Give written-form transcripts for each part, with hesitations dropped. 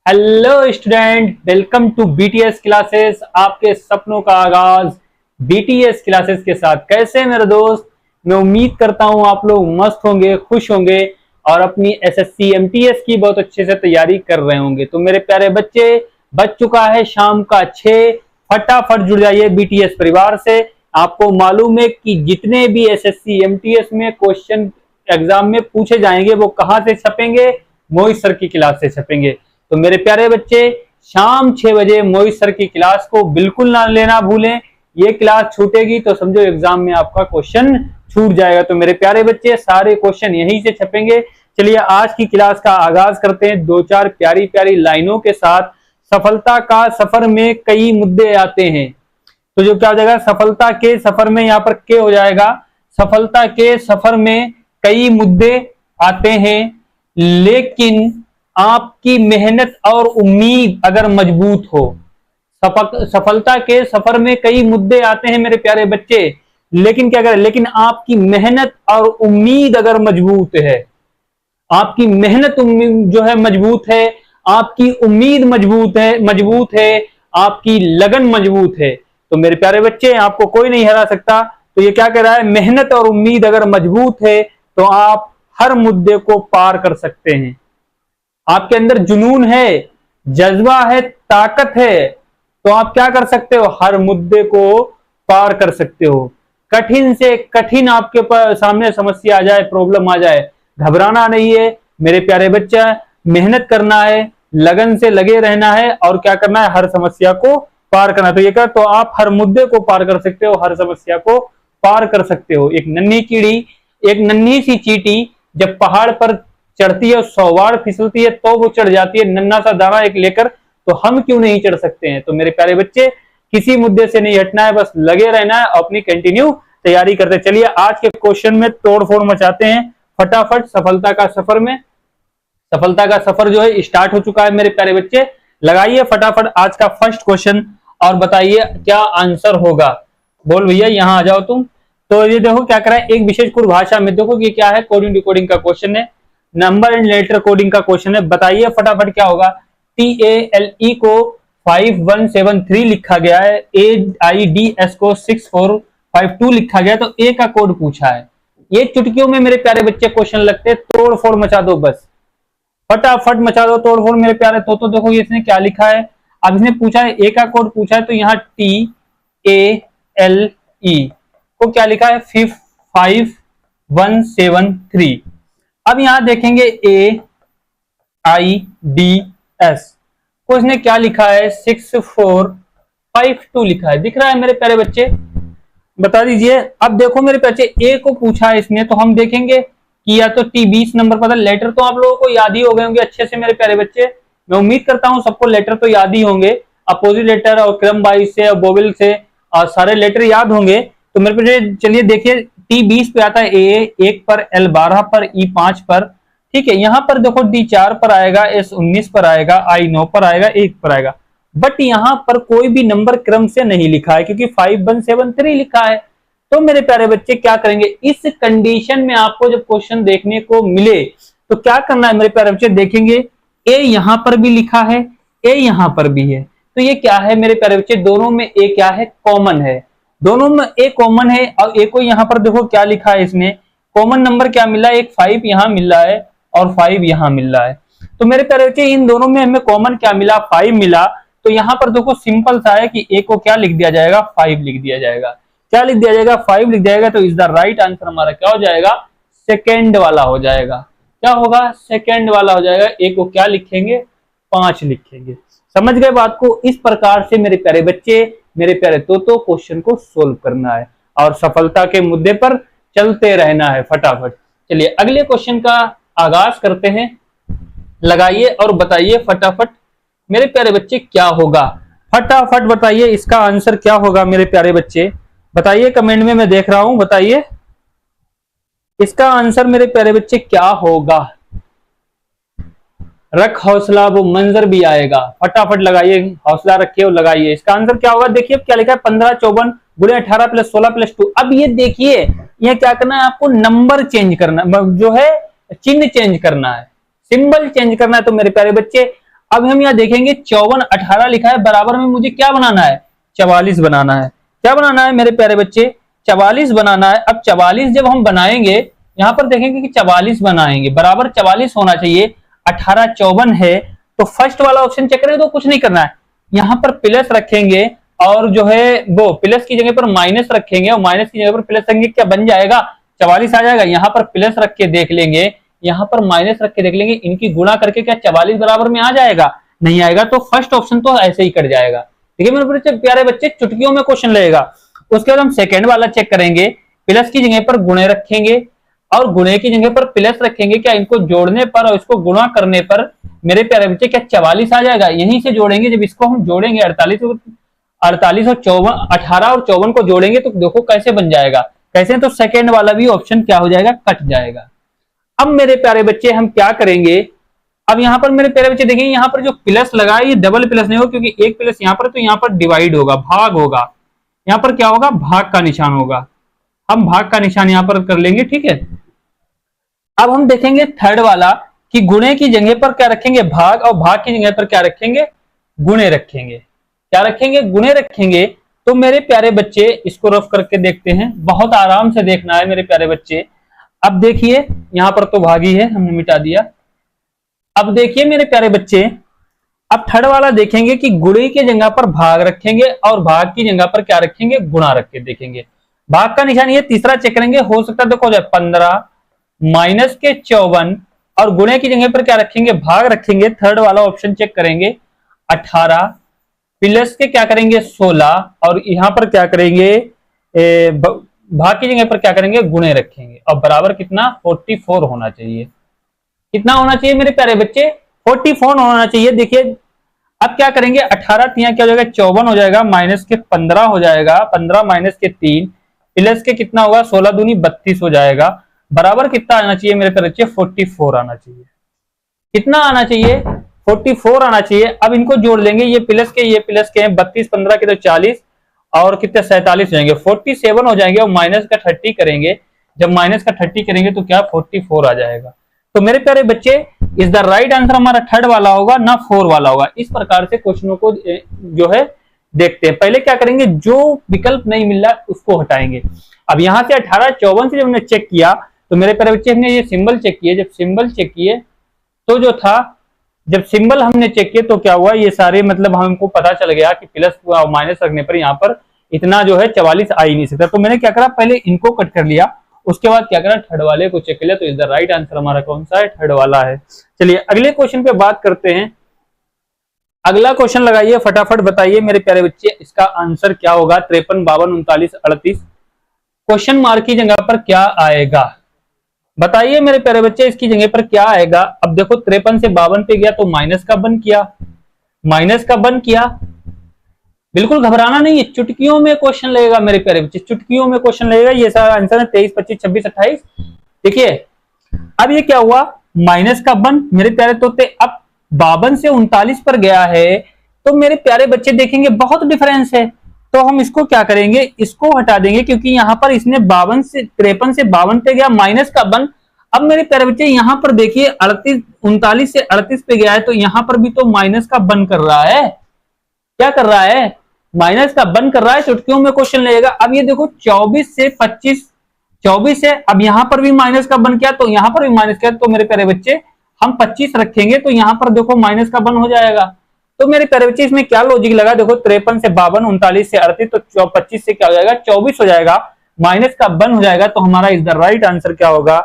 Hello student, welcome to BTS classes. आपके सपनों का आगाज बीटीएस क्लासेस के साथ। कैसे हैं मेरे दोस्त? मैं उम्मीद करता हूं आप लोग मस्त होंगे, खुश होंगे और अपनी एसएससी एमटीएस की बहुत अच्छे से तैयारी कर रहे होंगे। तो मेरे प्यारे बच्चे, बच चुका है शाम का 6। फटाफट जुड़ जाइए बीटीएस परिवार से। आपको मालूम है कि जितने भी एसएससी एमटीएस में क्वेश्चन एग्जाम में पूछे जाएंगे वो कहां से छपेंगे? मोहित सर की क्लास से छपेंगे। तो मेरे प्यारे बच्चे, शाम 6 बजे मोहित सर की क्लास को बिल्कुल ना लेना भूलें। ये क्लास छूटेगी तो समझो एग्जाम में आपका क्वेश्चन छूट जाएगा। तो मेरे प्यारे बच्चे, सारे क्वेश्चन यहीं से छपेंगे। चलिए आज की क्लास का आगाज करते हैं दो चार प्यारी प्यारी लाइनों के साथ। सफलता का सफर में कई मुद्दे आते हैं। तो जो क्या हो जाएगा, सफलता के सफर में, यहाँ पर के हो जाएगा। सफलता के सफर में कई मुद्दे आते हैं, लेकिन आपकी मेहनत और उम्मीद अगर मजबूत हो। सफलता के सफर में कई मुद्दे आते हैं मेरे प्यारे बच्चे, लेकिन क्या करें, लेकिन आपकी मेहनत और उम्मीद अगर मजबूत है, आपकी मेहनत जो है मजबूत है, आपकी उम्मीद मजबूत है, आपकी लगन मजबूत है, तो मेरे प्यारे बच्चे आपको कोई नहीं हरा सकता। तो ये क्या कह रहा है, मेहनत और उम्मीद अगर मजबूत है तो आप हर मुद्दे को पार कर सकते हैं। आपके अंदर जुनून है, जज्बा है, ताकत है, तो आप क्या कर सकते हो, हर मुद्दे को पार कर सकते हो। कठिन से कठिन आपके सामने समस्या आ जाए, प्रॉब्लम आ जाए, घबराना नहीं है मेरे प्यारे बच्चा। मेहनत करना है, लगन से लगे रहना है और क्या करना है, हर समस्या को पार करना। तो ये कर, तो आप हर मुद्दे को पार कर सकते हो, हर समस्या को पार कर सकते हो। एक नन्ही कीड़ी, एक नन्ही सी चींटी जब पहाड़ पर चढ़ती है, 100 बार फिसलती है तो वो चढ़ जाती है, नन्हा सा दाना एक लेकर। तो हम क्यों नहीं चढ़ सकते हैं? तो मेरे प्यारे बच्चे, किसी मुद्दे से नहीं हटना है, बस लगे रहना है, अपनी कंटिन्यू तैयारी करते। चलिए आज के क्वेश्चन में तोड़फोड़ मचाते हैं फटाफट। सफलता का सफर में, सफलता का सफर जो है स्टार्ट हो चुका है मेरे प्यारे बच्चे। लगाइए फटाफट आज का फर्स्ट क्वेश्चन और बताइए क्या आंसर होगा। बोल भैया, यहां आ जाओ तुम। तो ये देखो क्या करा है, एक विशेष कुल भाषा में, देखो ये क्या है, कोडिंग डिकोडिंग का क्वेश्चन है, नंबर एंड लेटर कोडिंग का क्वेश्चन है। बताइए फटाफट क्या होगा। TALE को 5173 लिखा गया है, AIDS को 6452 लिखा गया, तो ए का कोड पूछा है। ये चुटकियों में मेरे प्यारे बच्चे क्वेश्चन लगते हैं, तोड़फोड़ मचा दो, बस फटाफट मचा दो तोड़फोड़ मेरे प्यारे। तो देखो इसने क्या लिखा है, अब इसने पूछा है ए का कोड पूछा है, तो यहाँ TALE को क्या लिखा है, 5173। अब यहां देखेंगे AIDS को इसने क्या लिखा है, 6452 लिखा है, दिख रहा है मेरे प्यारे बच्चे? बता दीजिए। अब देखो मेरे बच्चे, ए को पूछा है इसने, तो हम देखेंगे कि या तो T20 नंबर पर, लेटर तो आप लोगों को याद ही हो गए होंगे अच्छे से मेरे प्यारे बच्चे। मैं उम्मीद करता हूं सबको लेटर तो याद ही होंगे, अपोजिट लेटर और क्रम वाइज से और वोवेल से और सारे लेटर याद होंगे। तो मेरे पे चलिए देखिए, T20 पे आता है A 1 पर, L 12 पर, E 5 पर, ठीक है। यहाँ पर देखो D 4 पर आएगा, S 19 पर आएगा, I 9 पर आएगा, 1 पर आएगा। बट यहाँ पर कोई भी नंबर क्रम से नहीं लिखा है, क्योंकि 5173 लिखा है। तो मेरे प्यारे बच्चे क्या करेंगे, इस कंडीशन में आपको जब क्वेश्चन देखने को मिले तो क्या करना है मेरे प्यारे बच्चे, देखेंगे ए यहाँ पर भी लिखा है, ए यहाँ पर भी है, तो ये क्या है मेरे प्यारे बच्चे, दोनों में ए क्या है, कॉमन है। दोनों में ए कॉमन है। और ए को यहाँ पर देखो क्या लिखा है इसने, कॉमन नंबर क्या मिला है, एक 5 यहाँ मिल रहा है और 5 यहाँ मिल रहा है। तो मेरे प्यारे बच्चे इन दोनों में हमें कॉमन क्या मिला, 5 मिला। तो यहाँ पर देखो सिंपल सा है कि ए को क्या लिख दिया जाएगा, 5 लिख दिया जाएगा। क्या लिख दिया जाएगा, 5 लिख दिया जाएगा। तो इज द राइट आंसर हमारा क्या हो जाएगा, सेकेंड वाला हो जाएगा। क्या होगा, सेकेंड वाला हो जाएगा। ए को क्या लिखेंगे, 5 लिखेंगे। समझ गए बात को? इस प्रकार से मेरे प्यारे बच्चे, मेरे प्यारे तो क्वेश्चन को सोल्व करना है और सफलता के मुद्दे पर चलते रहना है फटाफट। चलिए अगले क्वेश्चन का आगाज करते हैं। लगाइए और बताइए फटाफट मेरे प्यारे बच्चे क्या होगा। फटाफट बताइए इसका आंसर क्या होगा मेरे प्यारे बच्चे, बताइए कमेंट में, मैं देख रहा हूं। बताइए इसका आंसर मेरे प्यारे बच्चे क्या होगा। रख हौसला, वो मंजर भी आएगा। फटाफट लगाइए, हौसला रखिए और लगाइए। इसका आंसर क्या होगा, देखिए क्या लिखा है, 15 54 गुणे 18 + 16 + 2। अब ये देखिए, ये क्या करना है, आपको नंबर चेंज करना, जो है चिन्ह चेंज करना है, सिंबल चेंज करना है। तो मेरे प्यारे बच्चे अब हम यहाँ देखेंगे 54 18 लिखा है, बराबर में मुझे क्या बनाना है, 44 बनाना है। क्या बनाना है मेरे प्यारे बच्चे, 44 बनाना है। अब 44 जब हम बनाएंगे, यहाँ पर देखेंगे कि 44 बनाएंगे, बराबर 44 होना चाहिए। 18 54 है, तो फर्स्ट वाला ऑप्शन चेक करें तो कुछ नहीं करना है, यहाँ पर प्लस रखेंगे और जो है वो प्लस की जगह पर माइनस रखेंगे और माइनस की जगह पर प्लस रखेंगे, क्या बन जाएगा, 44 आ जाएगा। यहाँ पर प्लस रख के देख लेंगे, यहाँ पर माइनस रख के देख लेंगे, इनकी गुणा करके क्या 44 बराबर में आ जाएगा, नहीं आएगा, तो फर्स्ट ऑप्शन तो ऐसे ही कट जाएगा। ठीक है मेरे प्यारे बच्चे, चुटकियों में क्वेश्चन लगेगा। उसके बाद हम सेकंड वाला चेक करेंगे, प्लस की जगह पर गुणे रखेंगे और गुणे की जगह पर प्लस रखेंगे, क्या इनको जोड़ने पर और इसको गुणा करने पर मेरे प्यारे बच्चे क्या 44 आ जाएगा, यहीं से जोड़ेंगे। जब इसको हम जोड़ेंगे 48 और 54 18 और 54 को जोड़ेंगे तो देखो कैसे बन जाएगा, कैसे, तो सेकंड वाला भी ऑप्शन क्या हो जाएगा, कट जाएगा। अब मेरे प्यारे बच्चे हम क्या करेंगे, अब यहाँ पर मेरे प्यारे बच्चे देखेंगे, यहाँ पर जो प्लस लगा है ये डबल प्लस नहीं होगा, क्योंकि एक प्लस यहाँ पर, तो यहाँ पर डिवाइड होगा, भाग होगा, यहाँ पर क्या होगा, भाग का निशान होगा। हम भाग का निशान यहाँ पर कर लेंगे, ठीक है। अब हम देखेंगे थर्ड वाला कि गुणे की जगह पर क्या रखेंगे, भाग, और भाग की जगह पर क्या रखेंगे, गुणे रखेंगे। क्या रखेंगे, गुणे रखेंगे। तो मेरे प्यारे बच्चे इसको रफ करके देखते हैं, बहुत आराम से देखना है मेरे प्यारे बच्चे। अब देखिए यहां पर तो भाग ही है, हमने मिटा दिया। अब देखिए मेरे प्यारे बच्चे, अब थर्ड वाला देखेंगे कि गुणे की जगह पर भाग रखेंगे और भाग की जगह पर क्या रखेंगे, गुणा रख के देखेंगे। भाग का निशान ये तीसरा चेक करेंगे, हो सकता है देखो 15 माइनस के 54 और गुणे की जगह पर क्या रखेंगे, भाग रखेंगे। थर्ड वाला ऑप्शन चेक करेंगे, 18 प्लस के क्या करेंगे 16 और यहां पर क्या करेंगे, भाग की जगह पर क्या करेंगे, गुणे रखेंगे और बराबर कितना 44 होना चाहिए। कितना होना चाहिए मेरे प्यारे बच्चे, 44 होना चाहिए। देखिए अब क्या करेंगे, 18 क्या हो जाएगा, 54 हो जाएगा, माइनस के 15 हो जाएगा, 15 माइनस के 3 प्लस के कितना होगा, 16 दूनी 32 हो जाएगा, बराबर कितना आना चाहिए मेरे प्यारे बच्चे, 44 आना चाहिए। कितना आना चाहिए, 44 आना चाहिए। अब इनको जोड़ लेंगे, ये प्लस के हैं, 32 15 के तो 40 और कितने 47 हो जाएंगे, 47 हो जाएंगे और माइनस का 30 करेंगे। जब माइनस का 30 करेंगे तो क्या 44 आ जाएगा। तो मेरे प्यारे बच्चे इज द राइट आंसर हमारा थर्ड वाला होगा ना, 4 वाला होगा। इस प्रकार से क्वेश्चनों को जो है देखते हैं। पहले क्या करेंगे, जो विकल्प नहीं मिल रहा उसको हटाएंगे। अब यहां से 18 54 से जब हमने चेक किया तो मेरे प्यारे बच्चे हमने ये सिंबल चेक किए, जब सिंबल चेक किए तो जो था, जब सिंबल हमने चेक किए तो क्या हुआ, ये सारे मतलब हमको पता चल गया कि प्लस और माइनस रखने पर यहाँ पर इतना जो है 44 आ ही नहीं सकता। तो मैंने क्या करा, पहले इनको कट कर लिया, उसके बाद क्या करा, थर्ड वाले को चेक कर लिया। तो इधर राइट आंसर हमारा कौन सा है, थर्ड वाला है। चलिए अगले क्वेश्चन पे बात करते हैं। अगला क्वेश्चन लगाइए, फटाफट बताइए मेरे प्यारे बच्चे इसका आंसर क्या होगा। 53 52 39 38 क्वेश्चन मार्क की जगह पर क्या आएगा, बताइए मेरे प्यारे बच्चे इसकी जगह पर क्या आएगा। अब देखो 53 से 52 पे गया तो माइनस का बन किया, माइनस का बन किया। बिल्कुल घबराना नहीं है, चुटकियों में क्वेश्चन लगेगा मेरे प्यारे बच्चे, चुटकियों में क्वेश्चन लगेगा। ये सारा आंसर है 23 25 26 28। देखिए अब ये क्या हुआ, माइनस का बन मेरे प्यारे तोते। अब 52 से 39 पर गया है तो मेरे प्यारे बच्चे देखेंगे बहुत डिफरेंस है, तो हम इसको क्या करेंगे, इसको हटा देंगे, क्योंकि यहाँ पर इसने 53 से 52 पे गया, माइनस का बन। अब मेरे प्यारे बच्चे यहाँ पर देखिए 39 से 38 पे गया है, तो यहाँ पर भी तो माइनस का बन कर रहा है। क्या कर रहा है, माइनस का बन कर रहा है। चुटकियों में क्वेश्चन लगेगा। अब ये देखो 24 से 25, 24 है, अब यहाँ पर भी माइनस का बन किया तो यहाँ पर भी माइनस किया, तो मेरे प्यारे बच्चे हम 25 रखेंगे तो यहाँ पर देखो माइनस का बन हो जाएगा। तो मेरे प्यारे बच्चे इसमें क्या लॉजिक लगा, देखो 53 से 52 39 से 38, तो 25 से क्या हो जाएगा 24 हो जाएगा, माइनस का बन हो जाएगा। तो हमारा इज द राइट आंसर क्या होगा,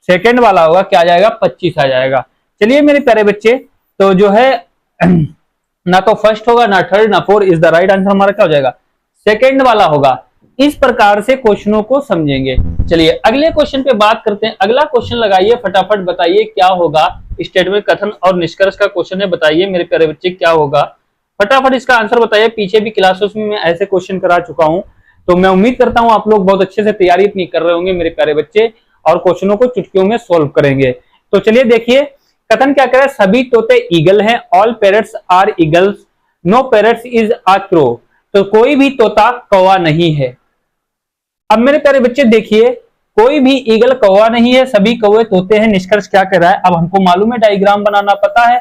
सेकंड वाला होगा, क्या आ जाएगा 25 आ जाएगा। चलिए मेरे प्यारे बच्चे, तो जो है ना तो फर्स्ट होगा ना थर्ड ना fourth, is the right answer हमारा क्या हो जाएगा, सेकंड वाला होगा। इस प्रकार से क्वेश्चनों को समझेंगे। चलिए अगले क्वेश्चन पे बात करते हैं। अगला क्वेश्चन लगाइए, फटाफट बताइए क्या होगा। स्टेटमेंट कथन और निष्कर्ष का क्वेश्चन है, बताइए मेरे प्यारे बच्चे क्या होगा, फटाफट इसका आंसर बताइए। पीछे भी क्लासेस में मैं ऐसे क्वेश्चन करा चुका हूं, तो मैं उम्मीद करता हूं आप लोग बहुत अच्छे से तैयारी अपनी कर रहे होंगे मेरे प्यारे बच्चे, और क्वेश्चनों को चुटकियों में सोल्व करेंगे। तो चलिए देखिए कथन क्या कह रहा है, सभी तोते ईगल हैं, all parrots are eagles, no parrots is a crow. तो कोई भी तोता कौवा नहीं है। अब मेरे प्यारे बच्चे देखिए कोई भी ईगल कौवा नहीं है, सभी कौवे तोते हैं। निष्कर्ष क्या कर रहा है, अब हमको मालूम है डायग्राम बनाना पता है,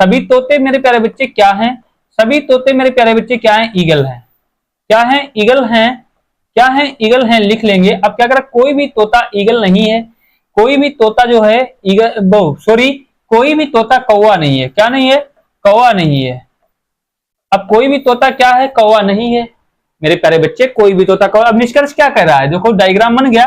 सभी तोते मेरे प्यारे बच्चे क्या हैं? सभी तोते मेरे प्यारे बच्चे क्या हैं? ईगल हैं। क्या हैं? ईगल हैं। क्या हैं? ईगल हैं, लिख लेंगे। अब क्या करें, कोई भी तोता ईगल नहीं है, कोई भी तोता जो है ईगल, सॉरी, कोई भी तोता कौवा नहीं है। क्या नहीं है? कौवा नहीं है। अब कोई भी तोता क्या है? कौवा नहीं है मेरे प्यारे बच्चे, कोई भी तोता कौवा। अब निष्कर्ष क्या कर रहा है, देखो डायग्राम बन गया।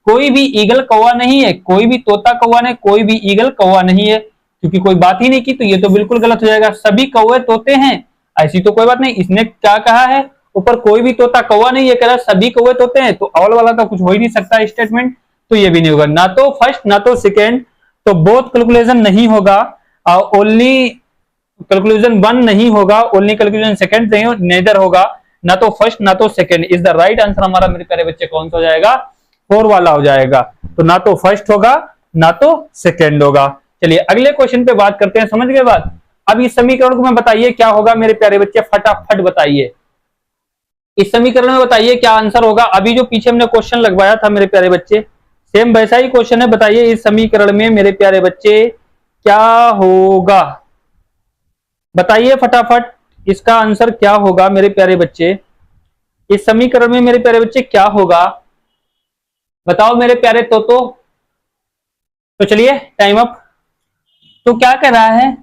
कोई भी ईगल कौवा नहीं है, कोई भी तोता कौवा नहीं, कोई भी ईगल कौवा नहीं है, क्योंकि कोई बात ही नहीं की तो ये तो बिल्कुल गलत हो जाएगा। सभी कौवे तोते हैं, ऐसी तो कोई बात नहीं। इसने क्या कहा है, ऊपर कोई भी तोता कौवा नहीं है, कह रहा सभी कौवे तोते हैं, तो अवल वाला तो कुछ हो ही नहीं सकता स्टेटमेंट, तो ये भी नहीं होगा। ना तो फर्स्ट ना तो सेकेंड, तो बोथ कैलकुलेशन नहीं होगा। ओनली कैलकुलेशन वन नहीं होगा, ओनली कैलकुलेशन सेकंड नहीं, नेदर होगा। ना तो फर्स्ट ना तो second is the right answer. हमारा मेरे प्यारे बच्चे कौन सा हो जाएगा? 4 वाला हो जाएगा। तो ना तो फर्स्ट होगा ना तो सेकंड होगा। चलिए अगले क्वेश्चन पे बात करते हैं, समझ गए बात? अब इस समीकरण को मैं बताइए क्या होगा मेरे प्यारे बच्चे, फटाफट बताइए। इस समीकरण में बताइए क्या आंसर होगा। अभी जो पीछे हमने क्वेश्चन लगवाया था मेरे प्यारे बच्चे, सेम वैसा ही क्वेश्चन है। बताइए इस समीकरण में मेरे प्यारे बच्चे क्या होगा, बताइए फटाफट इसका आंसर क्या होगा मेरे प्यारे बच्चे। इस समीकरण में मेरे प्यारे बच्चे क्या होगा, बताओ मेरे प्यारे तो चलिए टाइम अप। तो क्या कर रहा है,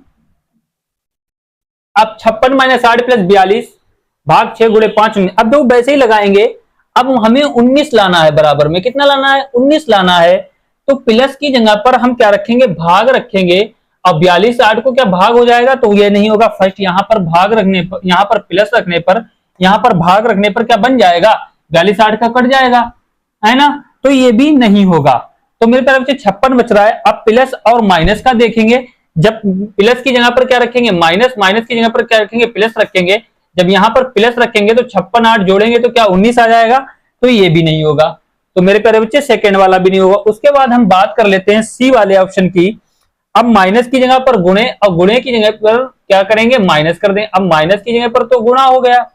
अब 56 माइनस 8 प्लस 42 भाग 6 गुणे 5। अब दो वैसे ही लगाएंगे। अब हमें 19 लाना है, बराबर में कितना लाना है? 19 लाना है। तो प्लस की जगह पर हम क्या रखेंगे? भाग रखेंगे। अब 42 8 को क्या भाग हो जाएगा? तो ये नहीं होगा। फर्स्ट यहां पर भाग रखने पर, यहां पर प्लस रखने पर, यहां पर भाग रखने पर क्या बन जाएगा? 42 8 का कट जाएगा, है ना? तो ये भी नहीं होगा। तो मेरे तरफ से 56 बच रहा है। अब प्लस और माइनस का देखेंगे। जब प्लस की जगह पर क्या रखेंगे? माइनस, माइनस की जगह पर क्या रखेंगे? प्लस रखेंगे। जब यहां पर प्लस रखेंगे तो 56 8 जोड़ेंगे तो क्या 19 आ जाएगा? तो ये भी नहीं होगा। तो मेरे प्यारे बच्चे सेकंड वाला भी नहीं होगा। उसके बाद हम बात कर लेते हैं सी वाले ऑप्शन की। अब माइनस की जगह पर गुणे और गुणे की जगह पर क्या करेंगे? माइनस कर दें। अब माइनस की जगह पर तो गुणा हो गया,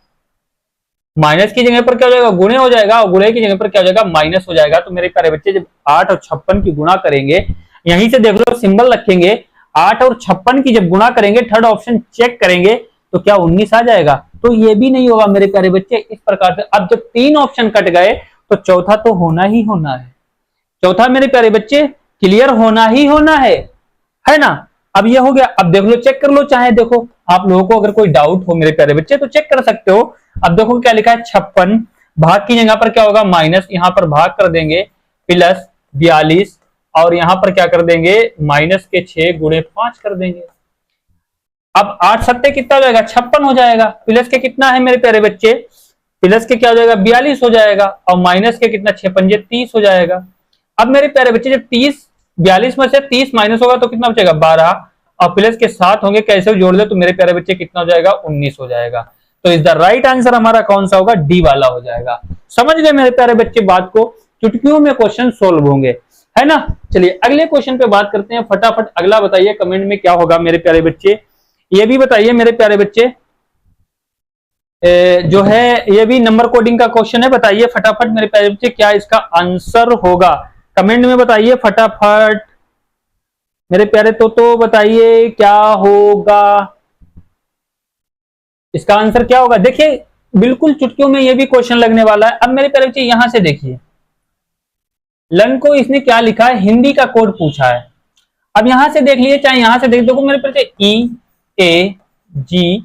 माइनस की जगह पर क्या हो जाएगा? गुणे हो जाएगा, और गुणे की जगह पर क्या हो जाएगा? माइनस हो जाएगा। तो मेरे प्यारे बच्चे जब 8 और 56 की गुणा करेंगे, यहीं से देख लो सिंबल रखेंगे, 8 और 56 की जब गुणा करेंगे, थर्ड ऑप्शन चेक करेंगे तो क्या 19 आ जाएगा? तो ये भी नहीं होगा मेरे प्यारे बच्चे। इस प्रकार से अब जब 3 ऑप्शन कट गए तो चौथा तो होना ही होना है। चौथा मेरे प्यारे बच्चे क्लियर होना ही होना है ना? अब ये हो गया। अब देख लो, चेक कर लो, चाहे देखो आप लोगों को अगर कोई डाउट हो मेरे प्यारे बच्चे तो चेक कर सकते हो। अब देखो क्या लिखा है, 56 भाग की जगह पर क्या होगा? माइनस, यहां पर भाग कर देंगे, प्लस 42 और यहां पर क्या कर देंगे? माइनस के 6 गुणे 5 कर देंगे। अब 8 सत्ते कितना हो जाएगा? 56 हो जाएगा। प्लस के कितना है मेरे प्यारे बच्चे? प्लस के क्या हो जाएगा? 42 हो जाएगा। और माइनस के कितना? 6 पंजे 30 हो जाएगा। अब मेरे प्यारे बच्चे जब 30 42 में से 30 माइनस होगा तो कितना बचेगा? 12। और प्लस के 7 होंगे, कैसे जोड़ ले तो मेरे प्यारे बच्चे कितना हो जाएगा? 19 हो जाएगा। तो इस द राइट आंसर हमारा कौन सा होगा? डी वाला हो जाएगा। समझ गए मेरे प्यारे बच्चे बात को? चुटकियों में क्वेश्चन सोल्व होंगे, है ना? चलिए अगले क्वेश्चन पे बात करते हैं। फटाफट अगला बताइए कमेंट में क्या होगा मेरे प्यारे बच्चे। ये भी बताइए मेरे प्यारे बच्चे, जो है ये भी नंबर कोडिंग का क्वेश्चन है। बताइए फटाफट मेरे प्यारे बच्चे क्या इसका आंसर होगा, कमेंट में बताइए फटाफट मेरे प्यारे। तो बताइए क्या होगा इसका आंसर, क्या होगा? देखिए बिल्कुल चुटकियों में ये भी क्वेश्चन लगने वाला है। अब मेरे प्यारे बच्चे यहां से देखिए, लन को इसने क्या लिखा है? हिंदी का कोड पूछा है। अब यहां से देख लीजिए, चाहे यहां से देख, देखो मेरे प्यारे EAGER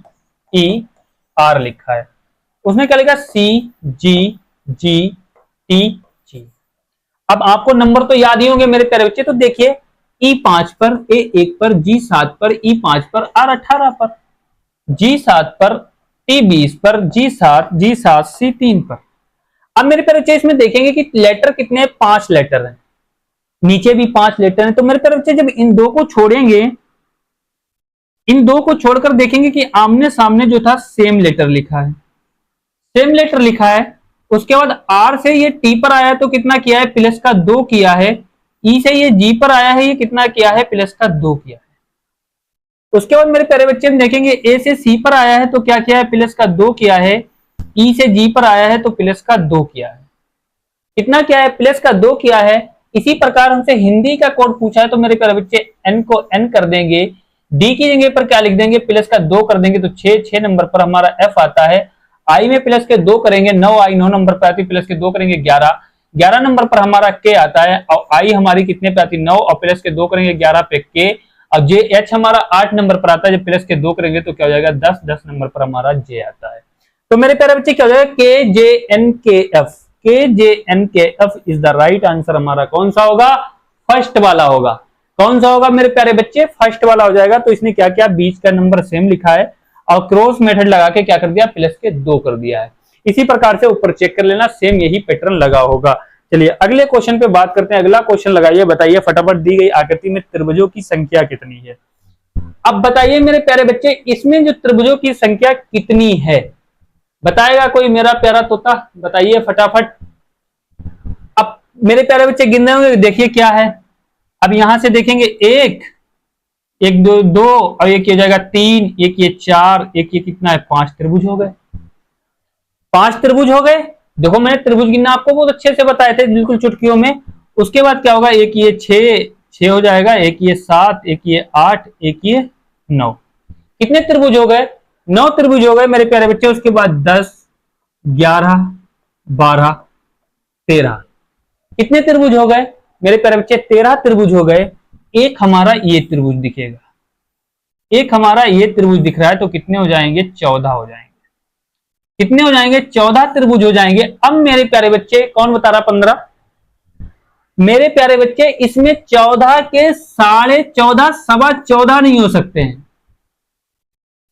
लिखा है, उसने क्या लिखा? CGGTG। अब आपको नंबर तो याद ही होंगे मेरे प्यारे बच्चे। तो देखिए E5 पर, A1 पर, G7 पर, E5 पर, R18 पर, G7 पर, T20 पर, G7 C3 पर। अब मेरे प्यारे बच्चे इसमें देखेंगे कि लेटर कितने हैं? 5 लेटर हैं, नीचे भी 5 लेटर हैं। तो मेरे प्यारे बच्चे जब इन दो को छोड़ेंगे, इन दो को छोड़कर देखेंगे कि आमने सामने जो था सेम लेटर लिखा है, सेम लेटर लिखा है। उसके बाद आर से ये टी पर आया है तो कितना किया है? प्लस का 2 किया है। ई से ये जी पर आया है, ये कितना किया है? प्लस का 2 किया है। उसके बाद मेरे प्यारे बच्चे हम देखेंगे ए से सी पर आया है तो क्या किया है? प्लस का 2 किया है। ई से जी पर आया है तो प्लस का 2 किया है। कितना किया है? प्लस का 2 किया है। इसी प्रकार हमसे हिंदी का कोड पूछा है तो मेरे प्यारे बच्चे एन को एन कर देंगे, डी की जगह पर क्या लिख देंगे, प्लस का 2 कर देंगे तो 6 नंबर पर हमारा एफ आता है। आई में प्लस के 2 करेंगे 9 आई 9 नंबर पर आती, प्लस के 2 करेंगे 11 नंबर पर हमारा के आता है, और आई हमारी कितने पे आती 9, और प्लस के 2 करेंगे 11 पे के। अब जे एच हमारा 8 नंबर पर आता है, जब प्लस के 2 करेंगे तो क्या हो जाएगा 10 नंबर पर हमारा जे आता है। तो मेरे प्यारे बच्चे क्या हो जाएगा के जे एन के F is the right answer. हमारा कौन सा होगा, फर्स्ट वाला होगा। कौन सा होगा मेरे प्यारे बच्चे, फर्स्ट वाला हो जाएगा। तो इसने क्या किया, बीच का नंबर सेम लिखा है और क्रॉस मेथड लगा के क्या कर दिया, प्लस के 2 कर दिया है। इसी प्रकार से ऊपर चेक कर लेना, सेम यही पैटर्न लगा होगा। चलिए अगले क्वेश्चन पे बात करते हैं। अगला क्वेश्चन लगाइए, बताइए फटाफट, दी गई आकृति में त्रिभुजों की संख्या कितनी है। अब बताइए मेरे प्यारे बच्चे, इसमें जो त्रिभुजों की संख्या कितनी है, बताएगा कोई मेरा प्यारा तोता, बताइए फटाफट। अब मेरे प्यारे बच्चे गिनने होंगे, देखिए क्या है। अब यहां से देखेंगे एक दो और एक ये जाएगा 3, एक ये 4, एक ये कितना है 5 त्रिभुज हो गए। 5 त्रिभुज हो गए। देखो मैंने त्रिभुज गिनना आपको बहुत अच्छे से बताए थे, बिल्कुल चुटकियों में। उसके बाद क्या होगा, एक ये 6 हो जाएगा, एक ये 7, एक ये 8, एक ये 9। कितने त्रिभुज हो गए, 9 त्रिभुज हो गए मेरे प्यारे बच्चे। उसके बाद 10, 11, 12, 13 कितने त्रिभुज हो गए मेरे प्यारे बच्चे, 13 त्रिभुज हो गए। एक हमारा ये त्रिभुज दिखेगा, एक हमारा ये त्रिभुज दिख रहा है, तो कितने हो जाएंगे, 14 हो जाएंगे। कितने हो जाएंगे, 14 त्रिभुज हो जाएंगे। अब मेरे प्यारे बच्चे कौन बता रहा 15, मेरे प्यारे बच्चे इसमें 14 के 14.5 सवा 14 नहीं हो सकते हैं,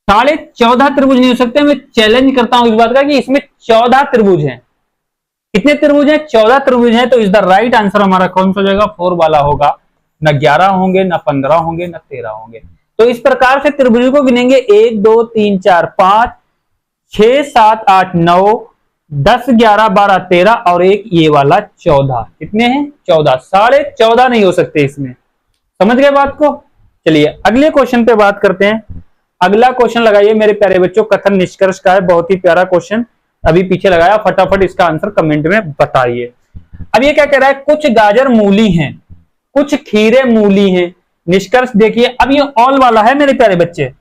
14.5 त्रिभुज नहीं हो सकते। मैं चैलेंज करता हूं इस बात का कि इसमें 14 त्रिभुज हैं। कितने त्रिभुज हैं, 14 त्रिभुज हैं। तो इज द राइट आंसर हमारा कौन सा हो जाएगा, 4 वाला होगा। ना 11 होंगे, ना 15 होंगे, ना 13 होंगे। तो इस प्रकार से त्रिभुज को गिनेंगे 1 2 3 4 5 6 7 8 9 10 11 12 13 और एक ये वाला 14। कितने हैं, 14। 14.5 नहीं हो सकते इसमें, समझ गए बात को। चलिए अगले क्वेश्चन पे बात करते हैं। अगला क्वेश्चन लगाइए मेरे प्यारे बच्चों, कथन निष्कर्ष का है, बहुत ही प्यारा क्वेश्चन अभी पीछे लगाया। फटाफट इसका आंसर कमेंट में बताइए। अब ये क्या कह रहा है, कुछ गाजर मूली हैं, कुछ खीरे मूली हैं। निष्कर्ष देखिए, अब ये ऑल वाला है मेरे प्यारे बच्चे।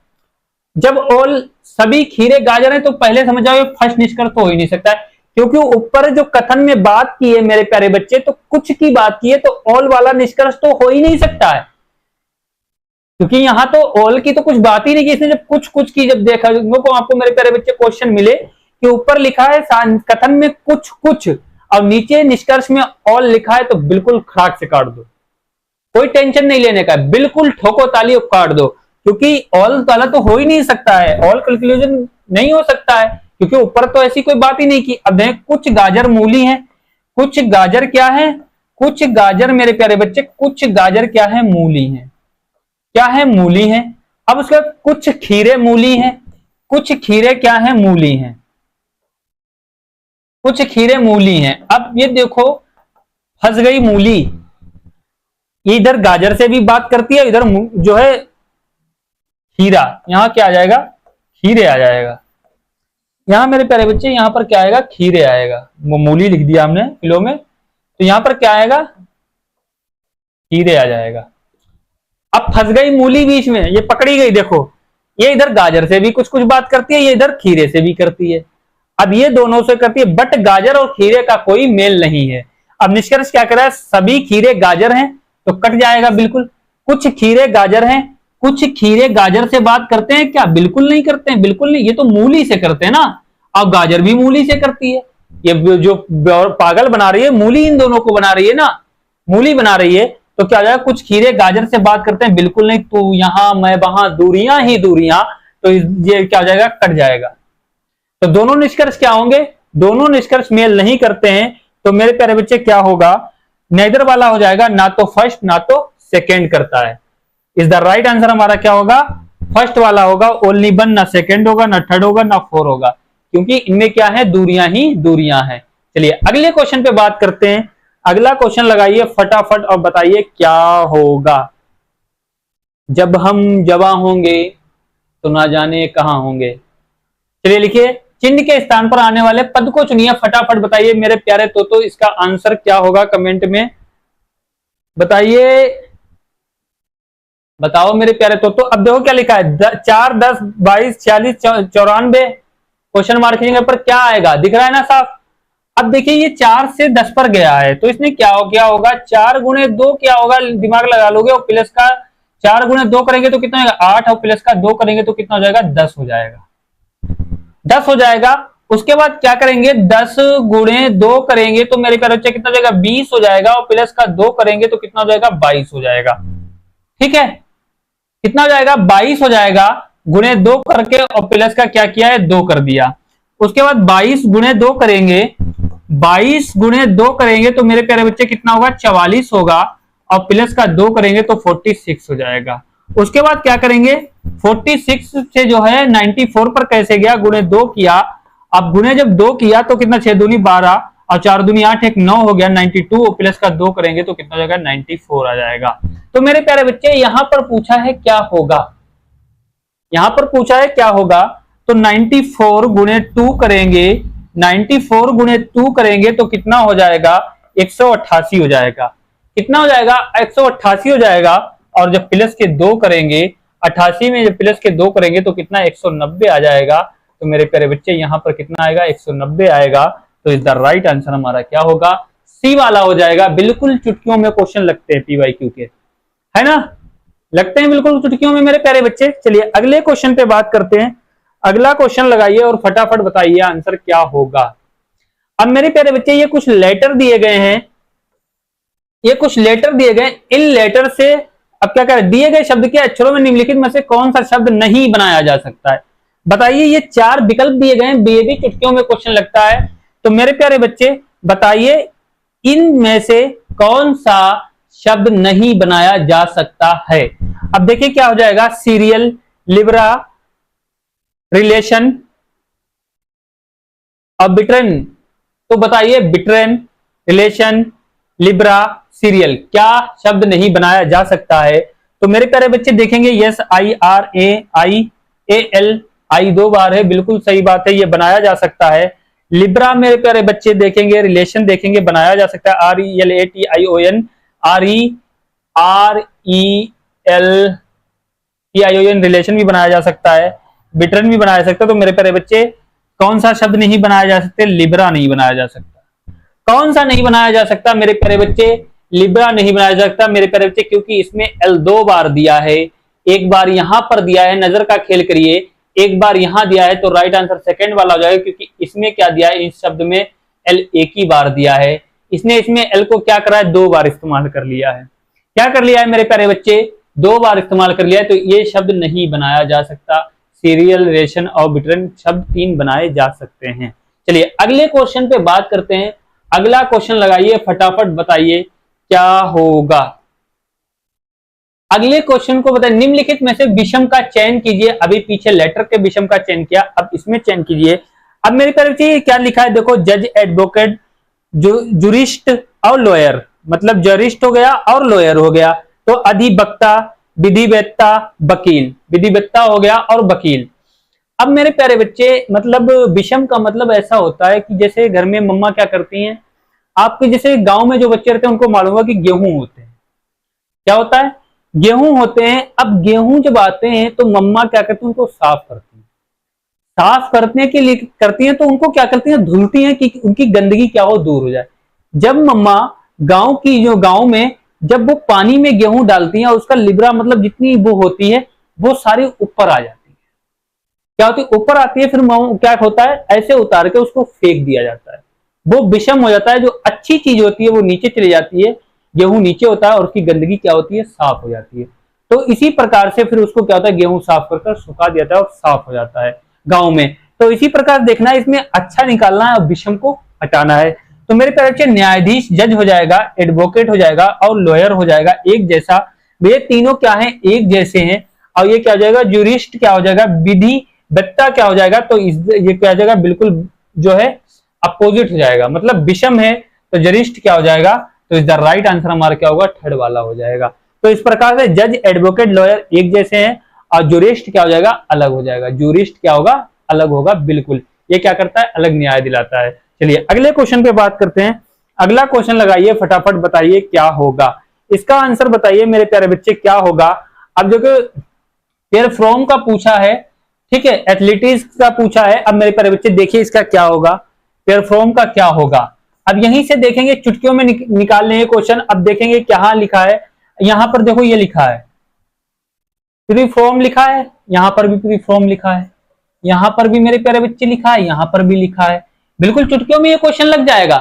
जब ऑल सभी खीरे गाजर हैं तो पहले समझ जाओ फर्स्ट निष्कर्ष तो हो ही नहीं सकता है, क्योंकि ऊपर जो कथन में बात की है मेरे प्यारे बच्चे, तो कुछ की बात की है, तो ऑल वाला निष्कर्ष तो हो ही नहीं सकता है, क्योंकि यहां तो ऑल की तो कुछ बात ही नहीं की। इसने जब कुछ की जब देखा, को आपको मेरे प्यारे बच्चे क्वेश्चन मिले कि ऊपर लिखा है कथन में कुछ और नीचे निष्कर्ष में ऑल लिखा है, तो बिल्कुल खड़ाक से काट दो, कोई टेंशन नहीं लेने का, बिल्कुल ठोको ताली और काट दो, क्योंकि ऑल वाला तो हो ही नहीं सकता है, ऑल कंक्लूजन नहीं हो सकता है, क्योंकि ऊपर तो ऐसी कोई बात ही नहीं की। अब देखें, कुछ गाजर मूली है, कुछ गाजर क्या है, कुछ गाजर मेरे प्यारे बच्चे, कुछ गाजर क्या है, मूली है, क्या है, मूली है। अब उसके बाद कुछ खीरे मूली है, कुछ खीरे क्या है, मूली है, कुछ खीरे मूली हैं। अब ये देखो फंस गई मूली, इधर गाजर से भी बात करती है, इधर जो है खीरा, यहां क्या आ जाएगा, खीरे आ जाएगा। यहां मेरे प्यारे बच्चे यहां पर क्या आएगा, खीरे आएगा। वो मूली लिख दिया हमने किलो में, तो यहां पर क्या आएगा, खीरे आ जाएगा। अब फंस गई मूली बीच में, ये पकड़ी गई। देखो ये इधर गाजर से भी कुछ बात करती है, ये इधर खीरे से भी करती है। अब ये दोनों से करती है, बट गाजर और खीरे का कोई मेल नहीं है। अब निष्कर्ष क्या कर रहा है, सभी खीरे गाजर हैं, तो कट जाएगा बिल्कुल। कुछ खीरे गाजर हैं, कुछ खीरे गाजर से बात करते हैं क्या, बिल्कुल नहीं करते हैं, बिल्कुल नहीं। ये तो मूली से करते हैं ना, अब गाजर भी मूली से करती है। ये जो पागल बना रही है मूली, इन दोनों को बना रही है ना, मूली बना रही है। तो क्या हो जाएगा, कुछ खीरे गाजर से बात करते हैं, बिल्कुल नहीं, तू यहां मैं वहां, दूरियां ही दूरियां, तो ये क्या हो जाएगा, कट जाएगा। तो दोनों निष्कर्ष क्या होंगे, दोनों निष्कर्ष मेल नहीं करते हैं। तो मेरे प्यारे बच्चे क्या होगा, नेदर वाला हो जाएगा, ना तो फर्स्ट ना तो सेकंड करता है। इज द राइट आंसर हमारा क्या होगा, फर्स्ट वाला होगा। ओनली वन, ना सेकंड होगा, ना थर्ड होगा, ना फोर होगा, क्योंकि इनमें क्या है, दूरियां ही दूरियां हैं। चलिए अगले क्वेश्चन पे बात करते हैं। अगला क्वेश्चन लगाइए फटाफट और बताइए क्या होगा। जब हम जवां होंगे तो ना जाने कहां होंगे। चलिए लिखिए, चिन्ह के स्थान पर आने वाले पद को चुनिए। फटाफट बताइए मेरे प्यारे तो इसका आंसर क्या होगा, कमेंट में बताइए। बताओ मेरे प्यारे। तो अब देखो क्या लिखा है, 4, 10, 22, 46, 94, क्वेश्चन मार्क के पर क्या आएगा, दिख रहा है ना साफ। अब देखिए ये 4 से 10 पर गया है, तो इसने क्या होगा, 4 गुणे 2 क्या होगा, दिमाग लगा लोगे, और प्लस का 4 गुणे 2 करेंगे तो कितना होगा 8, और प्लस का 2 करेंगे तो कितना हो जाएगा 10 हो जाएगा, 10 हो जाएगा। उसके बाद क्या करेंगे, 10 गुणे 2 करेंगे तो मेरे प्यारे बच्चे कितना हो जाएगा 20 हो जाएगा, और प्लस का 2 करेंगे तो कितना हो जाएगा 22 हो जाएगा। ठीक है, कितना हो जाएगा 22 हो जाएगा, गुणे 2 करके, और प्लस का क्या किया है 2 कर दिया। उसके बाद 22 गुणे 2 करेंगे, 22 गुणे 2 करेंगे तो मेरे प्यारे बच्चे कितना होगा 44 होगा, और प्लस का 2 करेंगे तो 46 हो जाएगा। उसके बाद क्या करेंगे, 46 से जो है 94 पर कैसे गया, गुणे 2 किया। अब गुणे जब 2 किया तो कितना 6 दूनी 12 और 4 दूनी 8, एक 9 हो गया 92, और प्लस का 2 करेंगे तो कितना हो जाएगा 94 आ जाएगा। तो मेरे प्यारे बच्चे यहां पर पूछा है क्या होगा, यहां पर पूछा है क्या होगा, तो 94 गुणे 2 करेंगे, 94 गुणे 2 करेंगे तो कितना हो जाएगा 188 हो जाएगा। कितना हो जाएगा 188 हो जाएगा, और जब प्लस के 2 करेंगे 88 में जब प्लस के 2 करेंगे तो कितना 190 आ जाएगा। तो मेरे प्यारे बच्चे यहां पर कितना आएगा 190 आएगा। तो इस द राइट आंसर हमारा क्या होगा, सी वाला हो जाएगा। बिल्कुल चुटकियों में क्वेश्चन लगते हैं पीवाईक्यू के, है ना, लगते हैं बिल्कुल चुटकियों में मेरे प्यारे बच्चे। चलिए अगले क्वेश्चन पे बात करते हैं। अगला क्वेश्चन लगाइए और फटाफट बताइए आंसर क्या होगा। अब मेरे प्यारे बच्चे ये कुछ लेटर दिए गए हैं, ये कुछ लेटर दिए गए, इन लेटर से अब क्या करें, दिए गए शब्द के अक्षरों में निम्नलिखित में से कौन सा शब्द नहीं बनाया जा सकता है। बताइए, ये 4 विकल्प दिए गए हैं, ये भी चुटकियों में क्वेश्चन लगता है। तो मेरे प्यारे बच्चे बताइए इनमें से कौन सा शब्द नहीं बनाया जा सकता है। अब देखिए क्या हो जाएगा, सीरियल, लिब्रा, रिलेशन और बिट्रेन। तो बताइए बिट्रेन, रिलेशन, लिब्रा, सीरियल, क्या शब्द नहीं बनाया जा सकता है। तो मेरे प्यारे बच्चे देखेंगे, यस, IRAIAL, आई 2 बार है, बिल्कुल सही बात है, ये बनाया जा सकता है। लिब्रा मेरे प्यारे बच्चे देखेंगे, रिलेशन देखेंगे, बनाया जा सकता है, RELATION, RELTION, रिलेशन भी बनाया जा सकता है, बिट्रेन भी बनाया जा सकता है। तो मेरे प्यारे बच्चे कौन सा शब्द नहीं बनाया जा सकते, लिब्रा नहीं बनाया जा सकता। कौन सा नहीं बनाया जा सकता मेरे प्यारे बच्चे, लिब्रा नहीं बनाया जा सकता मेरे प्यारे बच्चे, क्योंकि इसमें L 2 बार दिया है, एक बार यहां पर दिया है, नजर का खेल करिए, एक बार यहां दिया है, तो राइट आंसर सेकंड वाला हो जाएगा, क्योंकि इसमें क्या दिया है, इस शब्द में L एक ही बार दिया है, इसने इसमें L को क्या करा है 2 बार इस्तेमाल कर लिया है। क्या कर लिया है मेरे प्यारे बच्चे, 2 बार इस्तेमाल कर लिया है, तो ये शब्द नहीं बनाया जा सकता। सीरियल, रेशन और बिट्रेन शब्द 3 बनाए जा सकते हैं। चलिए अगले क्वेश्चन पे बात करते हैं। अगला क्वेश्चन लगाइए, फटाफट बताइए क्या होगा। अगले क्वेश्चन को बताइए, निम्नलिखित में से विषम का चयन कीजिए। अभी पीछे लेटर के विषम का चयन किया, अब इसमें चयन कीजिए। अब मेरे प्यारे बच्चे क्या लिखा है, देखो, जज, एडवोकेट, जुरिस्ट और लॉयर, मतलब जरिस्ट हो गया और लॉयर हो गया। तो अधिवक्ता, विधिवेत्ता, वकील, विधिवेत्ता हो गया और वकील। अब मेरे प्यारे बच्चे मतलब विषम का मतलब ऐसा होता है कि जैसे घर में मम्मा क्या करती हैं, आपके जैसे गांव में जो बच्चे रहते हैं उनको मालूम होगा कि गेहूं होते हैं, क्या होता है, गेहूं होते हैं। अब गेहूं जब आते हैं तो मम्मा क्या करती हैं, उनको साफ करती हैं, साफ करने के लिए करती हैं, तो उनको क्या करती हैं, धुलती हैं कि उनकी गंदगी क्या हो, दूर हो जाए। जब मम्मा गांव में जब वो पानी में गेहूं डालती हैं, और उसका लिब्रा मतलब जितनी वो होती है वो सारी ऊपर आ जाती है, क्या होती है, ऊपर आती है, फिर क्या होता है, ऐसे उतार के उसको फेंक दिया जाता है, वो विषम हो जाता है। जो अच्छी चीज होती है वो नीचे चली जाती है, गेहूं नीचे होता है, और उसकी गंदगी क्या होती है, साफ हो जाती है। तो इसी प्रकार से फिर उसको क्या होता है, गेहूं साफ कर सुखा दिया जाता है और साफ हो जाता है गाँव में। तो इसी प्रकार देखना है, इसमें अच्छा निकालना है और विषम को हटाना है। तो मेरे प्यारे बच्चे न्यायाधीश, जज हो जाएगा, एडवोकेट हो जाएगा और लॉयर हो जाएगा एक जैसा। ये तीनों क्या है, एक जैसे हैं। और ये क्या हो जाएगा, ज्यूरिस्ट क्या हो जाएगा, विधिवेत्ता क्या हो जाएगा, तो ये क्या हो जाएगा, बिल्कुल जो है अपोजिट हो जाएगा, मतलब विषम है तो जरिस्ट क्या हो जाएगा, तो इस द राइट आंसर हमारा क्या होगा, थर्ड वाला हो जाएगा। तो इस प्रकार से जज, एडवोकेट, लॉयर एक जैसे हैं, और ज्यूरिस्ट क्या हो जाएगा, अलग हो जाएगा। ज्यूरिस्ट क्या होगा, अलग होगा, बिल्कुल। ये क्या करता है, अलग न्याय दिलाता है। चलिए अगले क्वेश्चन पे बात करते हैं। अगला क्वेश्चन लगाइए, फटाफट बताइए क्या होगा। इसका आंसर बताइए मेरे प्यारे बच्चे क्या होगा। अब देखो पेयर फ्रॉम का पूछा है, ठीक है, एथलेटिक्स का पूछा है। अब मेरे प्यारे बच्चे देखिए इसका क्या होगा, पेयर फ्रॉम का क्या होगा। अब यहीं से देखेंगे, चुटकियों में निकाल लेंगे क्वेश्चन। अब देखेंगे क्या लिखा है, यहां पर देखो ये लिखा है प्री फ्रॉम लिखा है, यहां पर भी प्री फ्रॉम लिखा है, यहां पर भी मेरे प्यारे बच्चे लिखा है, यहां पर भी लिखा है। बिल्कुल चुटकियों में ये क्वेश्चन लग जाएगा।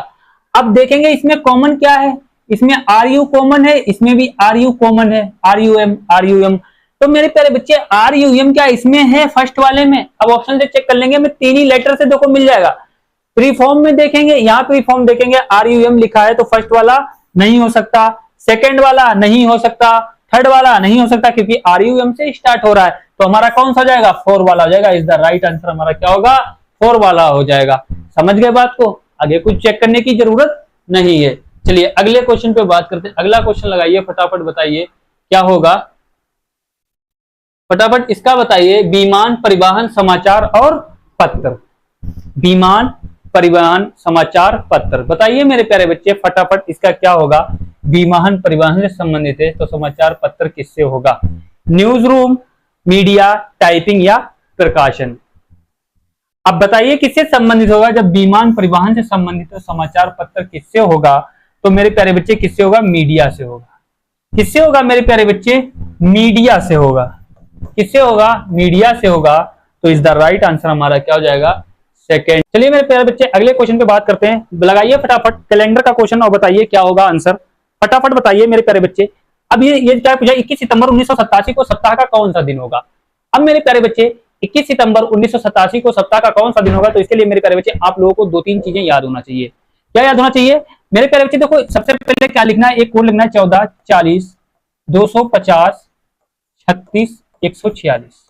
अब देखेंगे इसमें कॉमन क्या है, इसमें आर यू कॉमन है, इसमें भी आर यू कॉमन है, आर यू एम। तो मेरे प्यारे बच्चे आर यू एम क्या इसमें है फर्स्ट वाले में। अब ऑप्शन से चेक कर लेंगे, मैं तीन ही लेटर से देखो मिल जाएगा। प्री फॉर्म में देखेंगे, यहाँ प्री फॉर्म देखेंगे आर यू एम लिखा है, तो फर्स्ट वाला नहीं हो सकता, सेकेंड वाला नहीं हो सकता, थर्ड वाला नहीं हो सकता, क्योंकि आर यू एम से स्टार्ट हो रहा है। तो हमारा कौन सा जाएगा, फोर वाला हो जाएगा। इज द राइट आंसर हमारा क्या होगा, फोर वाला हो जाएगा। समझ गए बात को, आगे कुछ चेक करने की जरूरत नहीं है। चलिए अगले क्वेश्चन पे बात करते हैं। अगला क्वेश्चन लगाइए, फटाफट बताइए क्या होगा, फटाफट इसका बताइए। विमान परिवहन समाचार और पत्र, विमान परिवहन समाचार पत्र, बताइए मेरे प्यारे बच्चे फटाफट इसका क्या होगा। विमान परिवहन से संबंधित है तो समाचार पत्र किससे होगा, न्यूज रूम, मीडिया, टाइपिंग या प्रकाशन। अब बताइए किससे संबंधित होगा, जब विमान परिवहन से संबंधित तो समाचार पत्र किससे होगा, तो मेरे प्यारे बच्चे किससे होगा, मीडिया से होगा। किससे होगा मेरे प्यारे बच्चे, मीडिया से होगा। किससे होगा, मीडिया से होगा। तो इज द राइट आंसर हमारा क्या हो जाएगा, सेकेंड। चलिए मेरे प्यारे बच्चे अगले क्वेश्चन पे बात करते हैं। लगाइए फटाफट कैलेंडर का क्वेश्चन और बताइए क्या होगा आंसर, फटाफट बताइए मेरे प्यारे बच्चे। अब ये क्या पूछा, 21 सितंबर 1987 को सप्ताह का कौन सा दिन होगा। अब मेरे प्यारे बच्चे 21 सितंबर 1987 को सप्ताह का कौन सा दिन होगा, तो इसके लिए मेरे प्यारे बच्चे आप लोगों को दो तीन चीजें याद होना चाहिए। क्या याद होना चाहिए मेरे प्यारे बच्चे, देखो सबसे पहले क्या लिखना है, एक कोड लिखना है 14 40 250 36 146।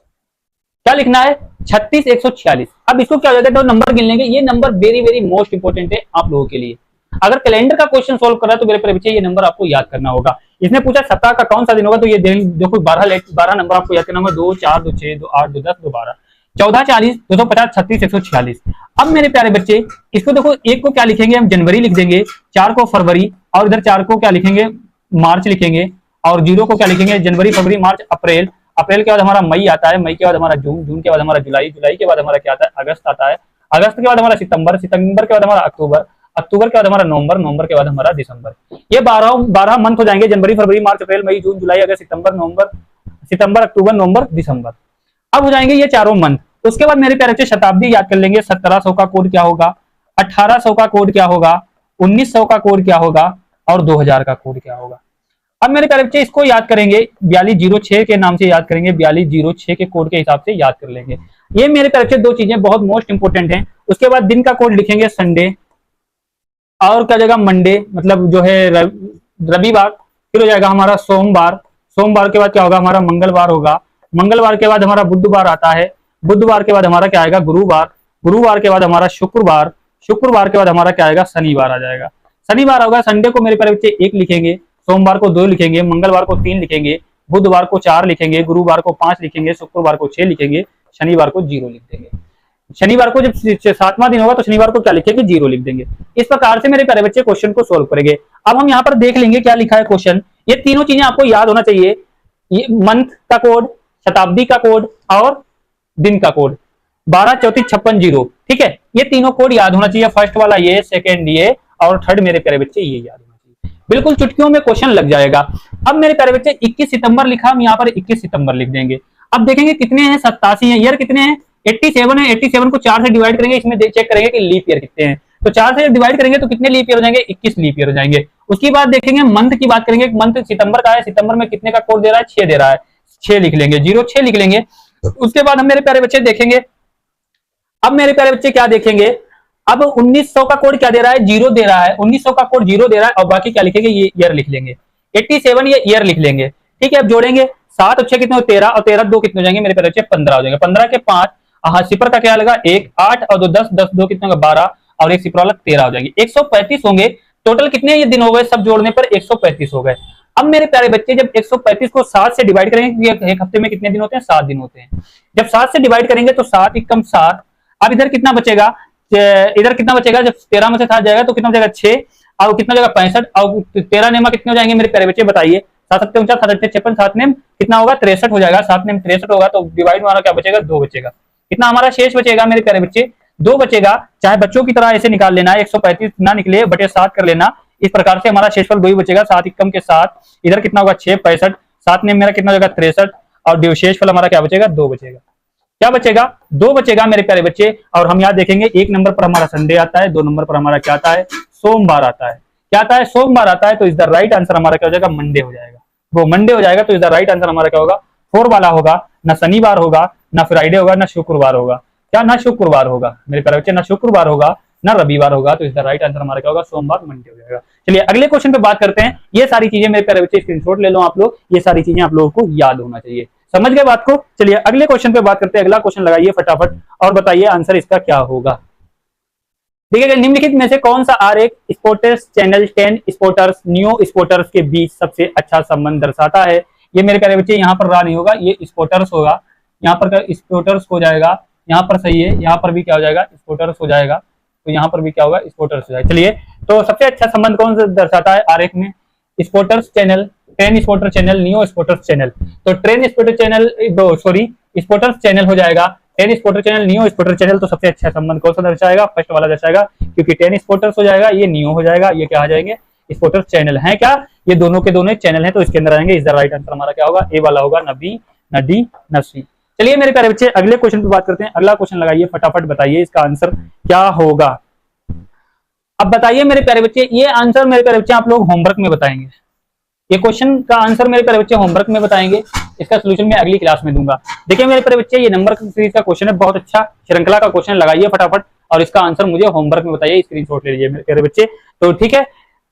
क्या लिखना है, 36 146। अब इसको क्या हो जाता है, तो नंबर गिन लेंगे। ये number very very most important है आप लोगों के लिए। अगर कैलेंडर का क्वेश्चन सोल्व कर रहा है तो मेरे प्यारे बच्चे ये नंबर आपको याद करना होगा। इसने पूछा सप्ताह का कौन सा दिन होगा, तो ये देखो 12 नंबर आपको याद करना होगा, 2 4 2 6 2 8 2 10 2 12 14 40 250 36 146। अब मेरे प्यारे बच्चे इसको देखो, एक को क्या लिखेंगे हम, जनवरी लिख देंगे, 4 को फरवरी, और इधर 4 को क्या लिखेंगे, मार्च लिखेंगे, और 0 को क्या लिखेंगे, जनवरी फरवरी मार्च अप्रैल, अप्रैल के बाद हमारा मई आता है, मई के बाद हमारा जून, जून के बाद हमारा जुलाई, जुलाई के बाद हमारा क्या आता है, अगस्त आता है, अगस्त के बाद हमारा सितंबर, सितंबर के बाद हमारा अक्टूबर, अक्टूबर के बाद हमारा नवंबर, नवंबर के बाद हमारा दिसंबर। ये 12 मंथ हो जाएंगे, जनवरी फरवरी मार्च अप्रैल मई जून जुलाई अगस्त सितंबर नवंबर, सितंबर अक्टूबर नवंबर दिसंबर। अब हो जाएंगे ये चारों मंथ। उसके बाद मेरे प्यारे बच्चे शताब्दी याद कर लेंगे। 1700 का कोड क्या होगा, 1800 का कोड क्या होगा, 1900 का कोड क्या होगा, और 2000 का कोड क्या होगा। अब मेरे प्यारे बच्चे इसको याद करेंगे, 4206 के नाम से याद करेंगे, 4206 के कोड के हिसाब से याद कर लेंगे। ये मेरे प्यारे बच्चे दो चीजें बहुत मोस्ट इंपोर्टेंट हैं। उसके बाद दिन का कोड लिखेंगे संडे, और क्या जाएगा मंडे, मतलब जो है रविवार, फिर हो जाएगा हमारा सोमवार, सोमवार के बाद क्या होगा हमारा मंगलवार होगा, मंगलवार के बाद हमारा बुधवार आता है, बुधवार के बाद हमारा क्या आएगा गुरुवार, गुरुवार के बाद हमारा शुक्रवार, शुक्रवार के बाद हमारा क्या आएगा शनिवार आ जाएगा, शनिवार होगा। संडे को मेरे प्यारे बच्चे 1 लिखेंगे, सोमवार को 2 लिखेंगे, मंगलवार को 3 लिखेंगे, बुधवार को 4 लिखेंगे, गुरुवार को 5 लिखेंगे, शुक्रवार को 6 लिखेंगे, शनिवार को 0 लिख देंगे। शनिवार को जब 7वां दिन होगा तो शनिवार को क्या लिखेंगे, 0 लिख देंगे। इस प्रकार से मेरे प्यारे बच्चे क्वेश्चन को सोल्व करेंगे। अब हम यहाँ पर देख लेंगे क्या लिखा है क्वेश्चन। ये तीनों चीजें आपको याद होना चाहिए, ये मंथ का कोड, शताब्दी का कोड और दिन का कोड, 12 34 56 0। ठीक है, ये तीनों कोड याद होना चाहिए। फर्स्ट वाला ये, सेकेंड ये, और थर्ड मेरे प्यारे बच्चे ये याद होना चाहिए। बिल्कुल चुटकियों में क्वेश्चन लग जाएगा। अब मेरे प्यारे बच्चे 21 सितंबर लिखा, हम यहाँ पर 21 सितंबर लिख देंगे। अब देखेंगे कितने हैं, 87 है, ईयर कितने हैं 87 है, 87 को 4 से डिवाइड करेंगे, इसमें चेक करेंगे कि लीप ईयर कितने हैं, तो 4 से डिवाइड करेंगे तो कितने लीप ईयर हो जाएंगे, 21 लीप ईयर हो जाएंगे। उसके बाद देखेंगे मंथ की बात करेंगे, मंथ सितंबर का है, सितंबर में कितने का कोड दे रहा है, 6 दे रहा है, 6 लिख लेंगे, 06 लिख लेंगे। उसके बाद हम मेरे प्यारे बच्चे देखेंगे, अब मेरे प्यारे बच्चे क्या देखेंगे, अब 1900 का कोड क्या दे रहा है, 0 दे रहा है, 1900 का कोड 0 दे रहा है, और बाकी क्या लिखेंगे, ये ईयर लिख लेंगे, 87 ये ईयर लिख लेंगे। ठीक है, अब जोड़ेंगे 7 और 6 कितने हो 13, और 13 2 कितने हो जाएंगे मेरे प्यारे बच्चे, 15 हो जाएंगे। 15 के 5, हाँ सिपर का क्या लगा 1, 8 और 2 10, 10 2 कितने होगा 12, और एक सिपर वाला 13 हो जाएंगे, 135 होंगे। टोटल कितने ये दिन हो गए, सब जोड़ने पर 135 हो गए। अब मेरे प्यारे बच्चे जब 135 को 7 से डिवाइड करेंगे, एक हफ्ते में कितने दिन होते हैं, 7 दिन होते हैं। जब 7 से डिवाइड करेंगे तो 7 एकम 7, अब इधर कितना बचेगा, इधर कितना बचेगा, जब 13 में से 7 जाएगा तो कितना बचेगा 6, और कितना जाएगा 65, और 13 नेमा कितने हो जाएंगे मेरे प्यारे बच्चे बताइए, 7 7 49, 7 8 56, 7 नेम कितना होगा 63 हो जाएगा। 7 नेम 63 होगा तो डिवाइड में हमारा क्या बचेगा 2 बचेगा। कितना हमारा शेष बचेगा मेरे प्यारे बच्चे 2 बचेगा। चाहे बच्चों की तरह ऐसे निकाल लेना 135 ना निकले बटे 7 कर लेना, इस प्रकार से हमारा शेषफल 2 ही बचेगा। 7 एकम के 7, इधर कितना होगा 6 65, 7 नेम मेरा कितना हो जाएगा 63 और शेषफल हमारा क्या बचेगा 2 बचेगा। क्या बचेगा 2 बचेगा मेरे प्यारे बच्चे। और हम यहाँ देखेंगे 1 नंबर पर हमारा संडे आता है, 2 नंबर पर हमारा क्या आता है सोमवार आता है। क्या आता है सोमवार आता है, तो इज द राइट आंसर हमारा क्या हो जाएगा मंडे हो जाएगा। वो मंडे हो जाएगा तो इज द राइट आंसर हमारा क्या होगा 4 वाला होगा। ना शनिवार होगा, ना फ्राइडे होगा, ना शुक्रवार होगा। क्या ना शुक्रवार होगा मेरे प्यारे बच्चे, ना शुक्रवार होगा ना रविवार होगा, तो इज द राइट आंसर हमारा क्या होगा सोमवार मंडे हो जाएगा। चलिए अगले क्वेश्चन पे बात करते हैं। ये सारी चीजें मेरे प्यारे बच्चे स्क्रीनशॉट ले लो आप लोग, ये सारी चीजें आप लोगों को याद होना चाहिए। समझ गए बात को। चलिए अगले क्वेश्चन पे बात करते हैं। अगला क्वेश्चन लगाइए फटाफट और बताइए आंसर इसका क्या होगा। देखिएगा निम्नलिखित में से कौन सा आरेख supporters channel 10 supporters new supporters के बीच सबसे अच्छा संबंध दर्शाता है। ये मेरे प्यारे बच्चे यहाँ पर रहा नहीं होगा, ये स्पोर्टर्स होगा। यहाँ पर स्पोर्टर्स हो जाएगा, यहाँ पर सही है, यहाँ पर भी क्या हो जाएगा स्पोर्टर्स हो जाएगा, तो यहाँ पर भी क्या होगा स्पोर्टर्स हो जाएगा। चलिए तो सबसे अच्छा संबंध कौन सा दर्शाता है आरेख में, supporters channel, transporter channel, new supporters channel. तो transporter channel sorry supporters channel हो जाएगा, ten supporter channel new supporter channel. तो सबसे अच्छा संबंध कौन सा दर्शाएगा फर्स्ट वाला दर्शाएगा, क्योंकि 10 स्पोर्टर्स हो जाएगा, ये न्यू हो जाएगा, ये क्या आ जाएंगे स्पोर्टर्स चैनल है। क्या ये दोनों के दोनों चैनल है, तो इसके अंदर आएंगे। इज द राइट आंसर हमारा क्या होगा ए वाला होगा, न बी न डी न सी। चलिए मेरे प्यारे बच्चे अगले क्वेश्चन पे बात करते हैं। अगला क्वेश्चन लगाइए फटाफट, बताइए इसका आंसर क्या होगा। अब बताइए मेरे प्यारे बच्चे, ये आंसर मेरे प्यारे बच्चे आप लोग होमवर्क में बताएंगे। ये क्वेश्चन का आंसर मेरे प्यारे बच्चे होमवर्क में बताएंगे, इसका सोल्यूशन मैं अगली क्लास में दूंगा। देखिए मेरे प्यारे बच्चे ये नंबर सीरीज का क्वेश्चन है, बहुत अच्छा श्रृंखला का क्वेश्चन, लगाइए फटाफट और इसका आंसर मुझे होमवर्क में बताइए, स्क्रीनशॉट ले लीजिए मेरे प्यारे बच्चे। तो ठीक है,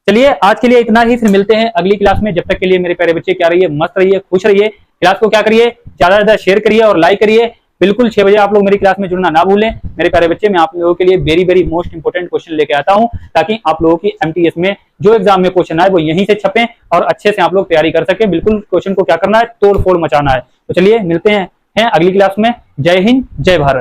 चलिए आज के लिए इतना ही, फिर मिलते हैं अगली क्लास में। जब तक के लिए मेरे प्यारे बच्चे क्या रहिए, मस्त रहिए, खुश रहिए। क्लास को क्या करिए, ज्यादा से ज्यादा शेयर करिए और लाइक करिए। बिल्कुल 6 बजे आप लोग मेरी क्लास में जुड़ना ना भूलें मेरे प्यारे बच्चे। मैं आप लोगों के लिए very very most important question लेके आता हूं, ताकि आप लोगों की एमटीएस में जो एग्जाम में क्वेश्चन आए वो यहीं से छपें और अच्छे से आप लोग तैयारी कर सकें। बिल्कुल क्वेश्चन को क्या करना है, तोड़ फोड़ मचाना है। तो चलिए मिलते हैं अगली क्लास में। जय हिंद, जय भारत।